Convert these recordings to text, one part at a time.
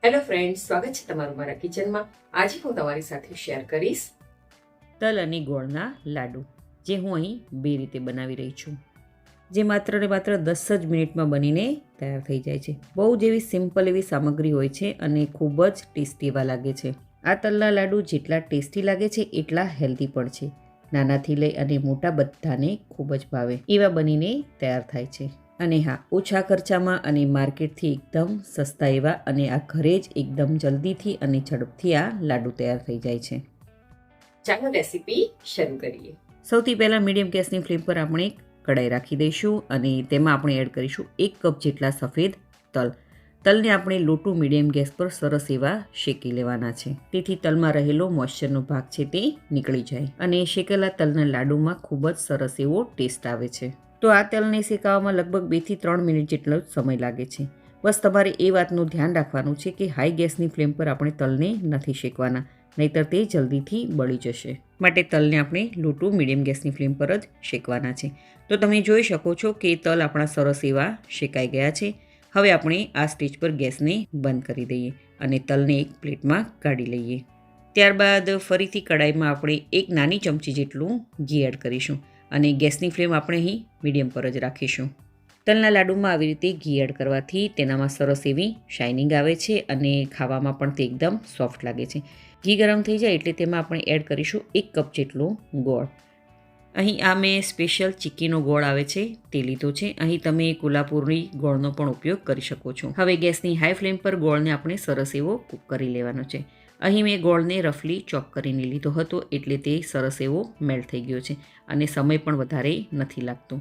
Hello friends, સ્વાગત છે તમારું મારા કિચનમાં. આજે હું તમારી સાથે શેર કરીશ તલ અને ગોળના લાડુ, જે હું અહીં 2 રીતે બનાવી રહી છું, જે માત્ર ને માત્ર 10 જ મિનિટમાં બનીને તૈયાર થઈ જાય છે. બહુ જ એવી સિમ્પલ એવી સામગ્રી હોય છે અને ખૂબ જ ટેસ્ટી એવા લાગે છે. આ તલના લાડુ જેટલા ટેસ્ટી લાગે છે એટલા હેલ્ધી પણ છે. નાનાથી લઈ અને મોટા બધાને ખૂબ જ ભાવે એવા બનીને તૈયાર થાય છે. અને હા, ઓછા ખર્ચામાં અને માર્કેટથી એકદમ સસ્તા એવા, અને આ ઘરે જ એકદમ જલ્દીથી અને ઝડપથી આ લાડુ તૈયાર થઈ જાય છે. ચાલો રેસીપી શરૂ કરીએ. સૌથી પહેલાં મીડિયમ ગેસની ફ્લેમ પર આપણે કઢાઈ રાખી દઈશું અને તેમાં આપણે એડ કરીશું 1 કપ જેટલા સફેદ તલ. તલને આપણે લો ટુ મીડિયમ ગેસ પર સરસ એવા શેકી લેવાના છે, તેથી તલમાં રહેલો મોઇશ્ચરનો ભાગ છે તે નીકળી જાય અને શેકેલા તલના લાડુમાં ખૂબ જ સરસ એવો ટેસ્ટ આવે છે. તો આ તલને શેકાવામાં લગભગ 2 થી 3 મિનિટ જેટલો સમય લાગે છે. બસ તમારે એ વાતનું ધ્યાન રાખવાનું છે કે હાઈ ગેસની ફ્લેમ પર આપણે તલને નથી શેકવાના, નહીંતર તે જલ્દીથી બળી જશે. માટે તલને આપણે લો ટુ મીડિયમ ગેસની ફ્લેમ પર જ શેકવાના છે. તો તમે જોઈ શકો છો કે તલ આપણા સરસ એવા શેકાઈ ગયા છે. હવે આપણે આ સ્ટેજ પર ગેસને બંધ કરી દઈએ અને તલને એક પ્લેટમાં કાઢી લઈએ. ત્યારબાદ ફરીથી કઢાઈમાં આપણે 1 નાની ચમચી જેટલું ઘી એડ કરીશું અને ગેસની ફ્લેમ આપણે અહીં મીડિયમ પર જ રાખીશું. તલના લાડુમાં આવી રીતે ઘી એડ કરવાથી તેનામાં સરસ એવી શાઇનિંગ આવે છે અને ખાવામાં પણ તે એકદમ સોફ્ટ લાગે છે. ઘી ગરમ થઈ જાય એટલે તેમાં આપણે એડ કરીશું 1 કપ જેટલો ગોળ. અહીં આ મેં સ્પેશિયલ ચીક્કીનો ગોળ આવે છે તે લીધો છે. અહીં તમે કોલ્હાપુરી ગોળનો પણ ઉપયોગ કરી શકો છો. હવે ગેસની હાઈ ફ્લેમ પર ગોળને આપણે સરસ એવો કૂક કરી લેવાનો છે. અહીં મેં ગોળને રફલી ચોપ કરીને લીધો હતો, એટલે તે સરસ એવો મેલ્ટ થઈ ગયો છે અને સમય પણ વધારે નથી લાગતો.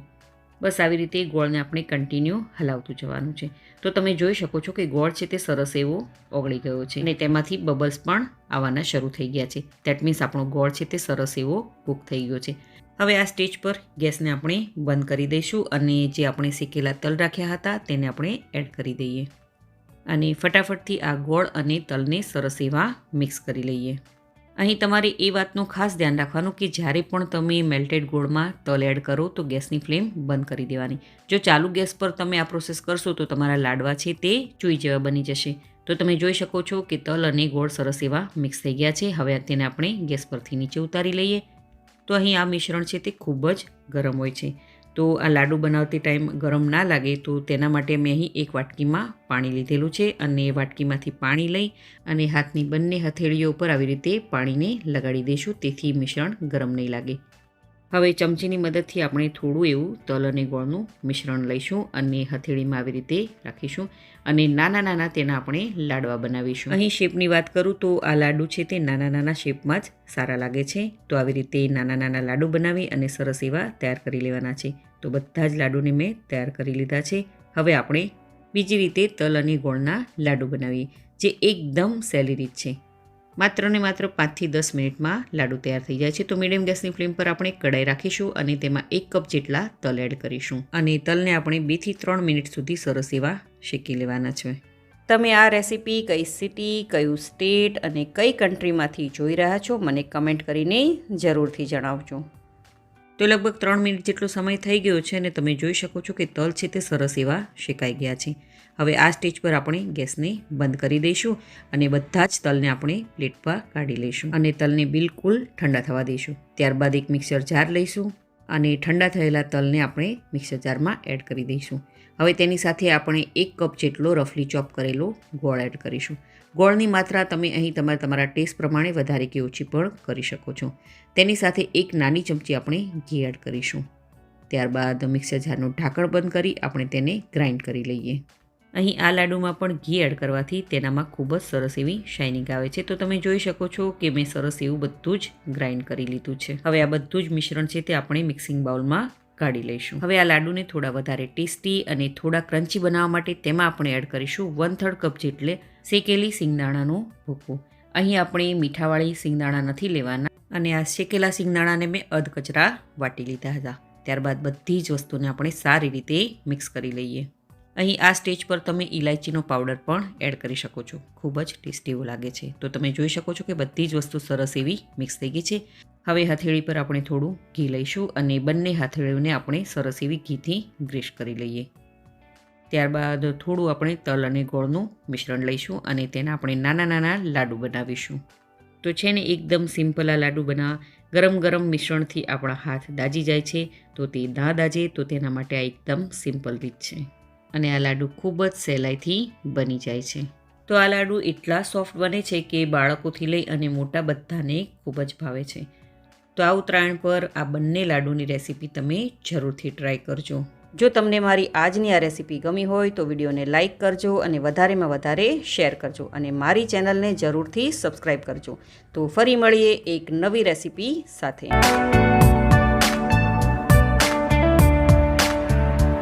બસ આવી રીતે ગોળને આપણે કન્ટિન્યુ હલાવતું જવાનું છે. તો તમે જોઈ શકો છો કે ગોળ છે તે સરસ એવો ઓગળી ગયો છે અને તેમાંથી બબલ્સ પણ આવવાના શરૂ થઈ ગયા છે. દેટ મીન્સ આપણો ગોળ છે તે સરસ એવો કૂક થઈ ગયો છે. હવે આ સ્ટેજ પર ગેસને આપણે બંધ કરી દઈશું અને જે આપણે શેકેલા તલ રાખ્યા હતા તેને આપણે એડ કરી દઈએ અને ફટાફટથી આ ગોળ અને તલને સરસ એવા મિક્સ કરી લઈએ. અહીં તમારે એ વાતનું ખાસ ધ્યાન રાખવાનું કે જ્યારે પણ તમે મેલ્ટેડ ગોળમાં તલ એડ કરો તો ગેસની ફ્લેમ બંધ કરી દેવાની. જો ચાલુ ગેસ પર તમે આ પ્રોસેસ કરશો તો તમારા લાડવા છે તે ચૂઈ જેવા બની જશે. તો તમે જોઈ શકો છો કે તલ અને ગોળ સરસ એવા મિક્સ થઈ ગયા છે. હવે તેને આપણે ગેસ પરથી નીચે ઉતારી લઈએ. તો અહીં આ મિશ્રણ છે તે ખૂબ જ ગરમ હોય છે, તો આ લાડુ બનાવતી ટાઈમ ગરમ ના લાગે તો તેના માટે મેં અહીં 1 વાટકીમાં પાણી લીધેલું છે અને વાટકીમાંથી પાણી લઈ અને હાથની બંને હથેળીઓ ઉપર આવી રીતે પાણીને લગાડી દઈશું, તેથી મિશ્રણ ગરમ નહીં લાગે. હવે ચમચીની મદદથી આપણે થોડું એવું તલ અને ગોળનું મિશ્રણ લઈશું અને હથેળીમાં આવી રીતે રાખીશું અને નાના નાના તેના આપણે લાડવા બનાવીશું. અહીં શેપની વાત કરું તો આ લાડુ છે તે નાના નાના શેપમાં જ સારા લાગે છે. તો આવી રીતે નાના નાના લાડુ બનાવી અને સરસ એવા તૈયાર કરી લેવાના છે. તો બધા જ લાડુને મેં તૈયાર કરી લીધા છે. હવે આપણે બીજી રીતે તલ અને ગોળના લાડુ બનાવીએ, જે એકદમ સહેલી રીત છે. માત્ર ને માત્ર 5 થી 10 મિનિટમાં લાડુ તૈયાર થઈ જાય છે. તો મીડિયમ ગેસની ફ્લેમ પર આપણે કઢાઈ રાખીશું અને તેમાં 1 કપ જેટલા તલ એડ કરીશું અને તલને આપણે 2 થી 3 મિનિટ સુધી સરસ એવા શેકી લેવાના છે. તમે આ રેસીપી કઈ સિટી, કયું સ્ટેટ અને કઈ કન્ટ્રીમાંથી જોઈ રહ્યા છો મને કમેન્ટ કરીને જરૂરથી જણાવજો. તો લગભગ 3 મિનિટ જેટલો સમય થઈ ગયો છે અને તમે જોઈ શકો છો કે તલ છે તે સરસ એવા શેકાઈ ગયા છે. હવે આ સ્ટેજ પર આપણે ગેસને બંધ કરી દઈશું અને બધા જ તલને આપણે પ્લેટ પર કાઢી લઈશું અને તલને બિલકુલ ઠંડા થવા દઈશું. ત્યારબાદ એક મિક્સર જાર લઈશું અને ઠંડા થયેલા તલને આપણે મિક્સર જારમાં એડ કરી દઈશું. હવે તેની સાથે આપણે 1 કપ જેટલો રફલી ચોપ કરેલો ગોળ એડ કરીશું. ગોળની માત્રા તમે અહીં તમારા ટેસ્ટ પ્રમાણે વધારે કે ઓછી પણ કરી શકો છો. તેની સાથે 1 નાની ચમચી આપણે ઘી એડ કરીશું. ત્યારબાદ મિક્સર જારનું ઢાંકણ બંધ કરી આપણે તેને ગ્રાઇન્ડ કરી લઈએ. અહીં આ લાડુમાં પણ ઘી એડ કરવાથી તેનામાં ખૂબ જ સરસ એવી શાઇનિંગ આવે છે. તો તમે જોઈ શકો છો કે મેં સરસ એવું બધું જ ગ્રાઇન્ડ કરી લીધું છે. હવે આ બધું જ મિશ્રણ છે તે આપણે મિક્સિંગ બાઉલમાં કાઢી લઈશું. હવે આ લાડુને થોડા વધારે ટેસ્ટી અને થોડા ક્રન્ચી બનાવવા માટે તેમાં આપણે એડ કરીશું 1/3 કપ જેટલે શેકેલી સિંગદાણાનો ભૂકો. અહીં આપણે મીઠાવાળી સિંગદાણા નથી લેવાના અને આ શેકેલા સિંગદાણાને મેં અધકચરા વાટી લીધા હતા. ત્યારબાદ બધી જ વસ્તુને આપણે સારી રીતે મિક્સ કરી લઈએ. અહીં આ સ્ટેજ પર તમે ઇલાયચીનો પાવડર પણ એડ કરી શકો છો. ખૂબ જ ટેસ્ટી એવું લાગે છે. તો તમે જોઈ શકો છો કે બધી જ વસ્તુ સરસ એવી મિક્સ થઈ ગઈ છે. હવે હથેળી પર આપણે થોડું ઘી લઈશું અને બંને હથેળીઓને આપણે સરસ એવી ઘીથી ગ્રીસ કરી લઈએ. ત્યારબાદ થોડું આપણે તલ અને ગોળનું મિશ્રણ લઈશું અને તેના આપણે નાના નાના લાડુ બનાવીશું. તો છે ને એકદમ સિમ્પલ આ લાડુ બનાવવા. ગરમ ગરમ મિશ્રણથી આપણા હાથ દાજી જાય છે, તો તે ના દાજે તો તેના માટે આ એકદમ સિમ્પલ રીત છે અને આ લાડુ ખૂબ જ સહેલાઈથી બની જાય છે. તો આ લાડુ એટલા સોફ્ટ બને છે કે બાળકોથી લઈ અને મોટા બધાને ખૂબ જ ભાવે છે. તો આ ઉત્તરાયણ પર આ બંને લાડુની રેસીપી તમે જરૂરથી ટ્રાય કરજો. જો તમને મારી આજની આ રેસીપી ગમી હોય તો વિડીયોને લાઇક કરજો અને વધારેમાં વધારે શેર કરજો અને મારી ચેનલને જરૂરથી સબસ્ક્રાઈબ કરજો. તો ફરી મળીએ એક નવી રેસીપી સાથે.